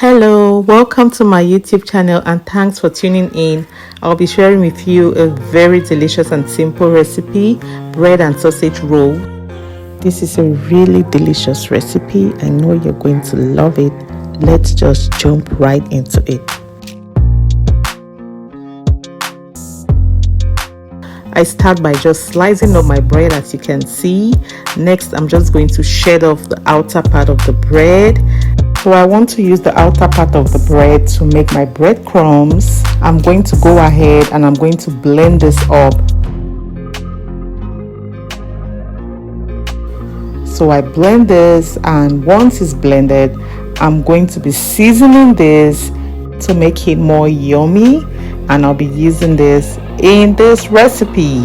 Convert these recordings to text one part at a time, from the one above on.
Hello, welcome to my YouTube channel and thanks for tuning in. I'll be sharing with you a very delicious and simple recipe, bread and sausage roll. This is a really delicious recipe. I know you're going to love it. Let's just jump right into it. I start by just slicing up my bread, as you can see. Next, I'm just going to shed off the outer part of the bread. So I want to use the outer part of the bread to make my bread crumbs. I'm going to go ahead and I'm going to blend this up. So I blend this, and once it's blended, I'm going to be seasoning this to make it more yummy, and I'll be using this in this recipe.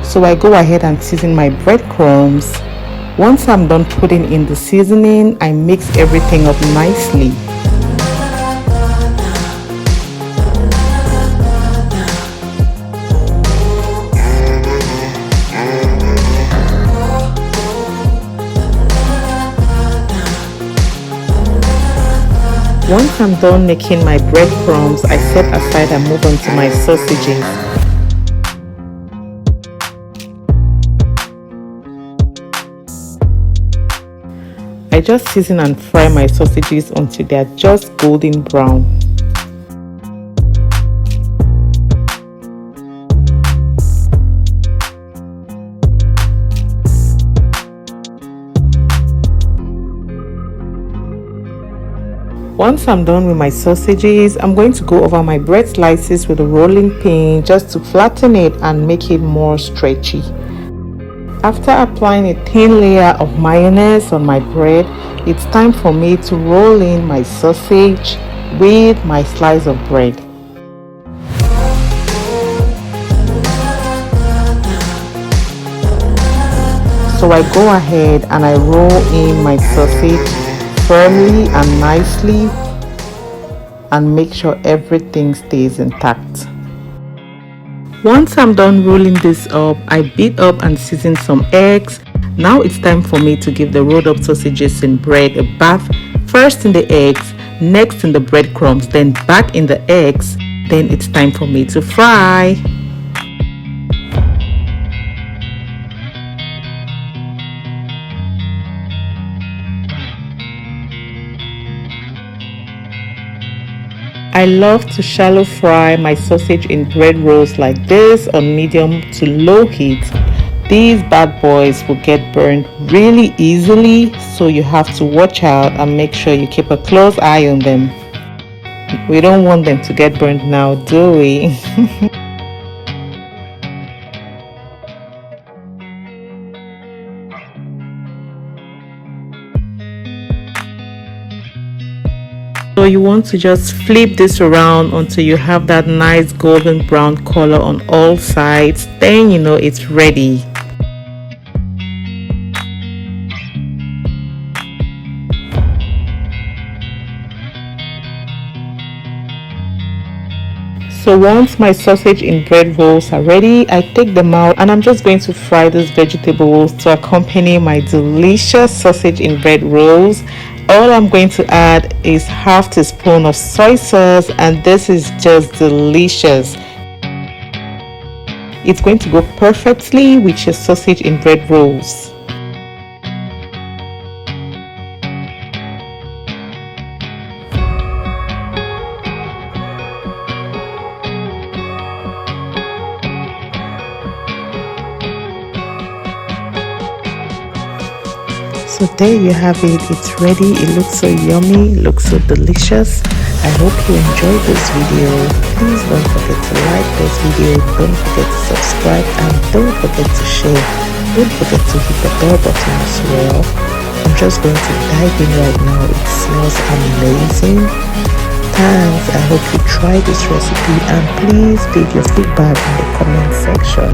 So I go ahead and season my breadcrumbs. Once I'm done putting in the seasoning, I mix everything up nicely. Once I'm done making my breadcrumbs, I set aside and move on to my sausages. I just season and fry my sausages until they are just golden brown. Once I'm done with my sausages, I'm going to go over my bread slices with a rolling pin just to flatten it and make it more stretchy. After applying a thin layer of mayonnaise on my bread, it's time for me to roll in my sausage with my slice of bread. So I go ahead and I roll in my sausage firmly and nicely and make sure everything stays intact. Once I'm done rolling this up, I beat up and season some eggs. Now it's time for me to give the rolled up sausages and bread a bath. First in the eggs, next in the breadcrumbs, then back in the eggs. Then it's time for me to fry. I love to shallow fry my sausage in bread rolls like this on medium to low heat. These bad boys will get burned really easily, so you have to watch out and make sure you keep a close eye on them. We don't want them to get burned now, do we? So you want to just flip this around until you have that nice golden brown color on all sides. Then you know it's ready. So once my sausage in bread rolls are ready, I take them out and I'm just going to fry these vegetables to accompany my delicious sausage in bread rolls. All I'm going to add is half teaspoon of soy sauce, and this is just delicious. It's going to go perfectly with your sausage in bread rolls. So there you have it, it's ready. It looks so yummy, looks so delicious. I hope you enjoyed this video. Please don't forget to like this video, don't forget to subscribe, and don't forget to share. Don't forget to hit the bell button as well. I'm just going to dive in right now. It smells amazing. Thanks, I hope you try this recipe, and please leave your feedback in the comment section.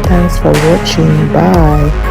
Thanks for watching, bye.